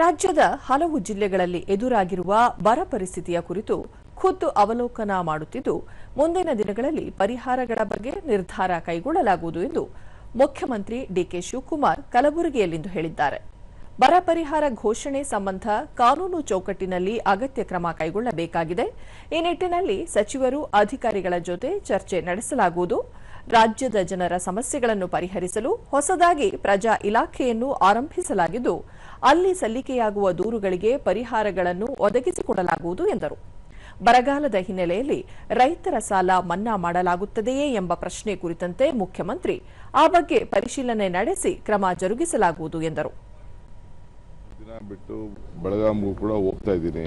ರಾಜ್ಯದ ಹಲವು ಜಿಲ್ಲೆಗಳಲ್ಲಿ ಎದುರಾಗಿರುವ ಬರ ಪರಿಸ್ಥಿತಿಯ ಕುರಿತು ಖುದ್ದು ಅವಲೋಕನ ಮಾಡುತ್ತಿದ್ದು ಮುಂದಿನ ದಿನಗಳಲ್ಲಿ ಪರಿಹಾರಗಳ ಬಗ್ಗೆ ನಿರ್ಧಾರ ಕೈಗೊಳ್ಳಲಾಗುವುದು ಎಂದು ಮುಖ್ಯಮಂತ್ರಿ ಡಿಕೆ ಶಿವಕುಮಾರ್ ಕಲಬುರಗಿಯಲ್ಲಿಂದು ಹೇಳಿದ್ದಾರೆ. ಬರ ಪರಿಹಾರ ಘೋಷಣೆ ಸಂಬಂಧ ಕಾನೂನು ಚೌಕಟ್ಟಿನಲ್ಲಿ ಅಗತ್ಯ ಕ್ರಮ ಕೈಗೊಳ್ಳಬೇಕಾಗಿದೆ. ಈ ನಿಟ್ಟಿನಲ್ಲಿ ಸಚಿವರು ಅಧಿಕಾರಿಗಳ ಜೊತೆ ಚರ್ಚೆ ನಡೆಸಲಾಗುವುದು. ರಾಜ್ಯದ ಜನರ ಸಮಸ್ಯೆಗಳನ್ನು ಪರಿಹರಿಸಲು ಹೊಸದಾಗಿ ಪ್ರಜಾ ಇಲಾಖೆಯನ್ನು ಆರಂಭಿಸಲಾಗಿದ್ದು ಅಲ್ಲಿ ಸಲ್ಲಿಕೆಯಾಗುವ ದೂರುಗಳಿಗೆ ಪರಿಹಾರಗಳನ್ನು ಒದಗಿಸಿಕೊಡಲಾಗುವುದು ಎಂದರು. ಬರಗಾಲದ ಹಿನ್ನೆಲೆಯಲ್ಲಿ ರೈತರ ಸಾಲ ಮನ್ನಾ ಮಾಡಲಾಗುತ್ತದೆಯೇ ಎಂಬ ಪ್ರಶ್ನೆ ಕುರಿತಂತೆ ಮುಖ್ಯಮಂತ್ರಿ ಆ ಬಗ್ಗೆ ಪರಿಶೀಲನೆ ನಡೆಸಿ ಕ್ರಮ ಜರುಗಿಸಲಾಗುವುದು ಎಂದರು. ಬಿಟ್ಟು ಬೆಳಗಾಂಗೂ ಕೂಡ ಹೋಗ್ತಾ ಇದ್ದೀನಿ.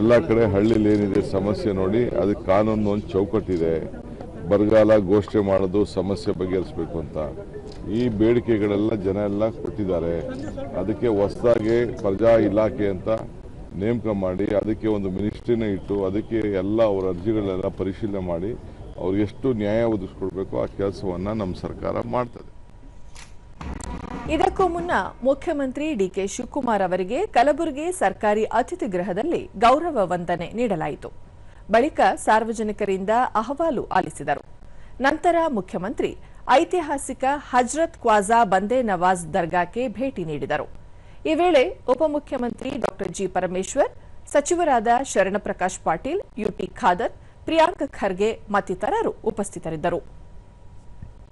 ಎಲ್ಲ ಕಡೆ ಹಳ್ಳಿಲಿ ಏನಿದೆ ಸಮಸ್ಯೆ ನೋಡಿ ಅದಕ್ಕೆ ಕಾನೂನು ಒಂದು ಚೌಕಟ್ಟಿದೆ. ಬರಗಾಲ ಘೋಷಣೆ ಮಾಡೋದು ಸಮಸ್ಯೆ ಬಗೆಹರಿಸಬೇಕು ಅಂತ ಈ ಬೇಡಿಕೆಗಳೆಲ್ಲ ಜನ ಎಲ್ಲ ಕೊಟ್ಟಿದ್ದಾರೆ. ಅದಕ್ಕೆ ಹೊಸದಾಗಿ ಪ್ರಜಾ ಇಲಾಖೆ ಅಂತ ನೇಮಕ ಮಾಡಿ ಅದಕ್ಕೆ ಒಂದು ಮಿನಿಸ್ಟ್ರಿನ ಇಟ್ಟು ಅದಕ್ಕೆ ಎಲ್ಲ ಅವರ ಅರ್ಜಿಗಳೆಲ್ಲ ಪರಿಶೀಲನೆ ಮಾಡಿ ಅವ್ರಿಗೆ ಎಷ್ಟು ನ್ಯಾಯ ಒದಗಿಸ್ಕೊಡ್ಬೇಕು ಆ ಕೆಲಸವನ್ನ ನಮ್ಮ ಸರ್ಕಾರ ಮಾಡ್ತದೆ. ಇದಕ್ಕೂ ಮುನ್ನ ಮುಖ್ಯಮಂತ್ರಿ ಡಿಕೆ ಶಿವಕುಮಾರ್ ಅವರಿಗೆ ಕಲಬುರಗಿ ಸರ್ಕಾರಿ ಅತಿಥಿ ಗೃಹದಲ್ಲಿ ಗೌರವ ವಂದನೆ ನೀಡಲಾಯಿತು. ಬಳಿಕ ಸಾರ್ವಜನಿಕರಿಂದ ಅಹವಾಲು ಆಲಿಸಿದರು. ನಂತರ ಮುಖ್ಯಮಂತ್ರಿ ಐತಿಹಾಸಿಕ ಹಜರತ್ ಖ್ವಾಜಾ ಬಂದೇ ನವಾಜ್ ದರ್ಗಾಕ್ಕೆ ಭೇಟಿ ನೀಡಿದರು. ಈ ವೇಳೆ ಉಪಮುಖ್ಯಮಂತ್ರಿ ಡಾ ಜಿ ಪರಮೇಶ್ವರ್, ಸಚಿವರಾದ ಶರಣಪ್ರಕಾಶ್ ಪಾಟೀಲ್, ಯುಟಿ ಖಾದರ್, ಪ್ರಿಯಾಂಕ್ ಖರ್ಗೆ ಮತ್ತಿತರರು ಉಪಸ್ಥಿತರಿದ್ದರು.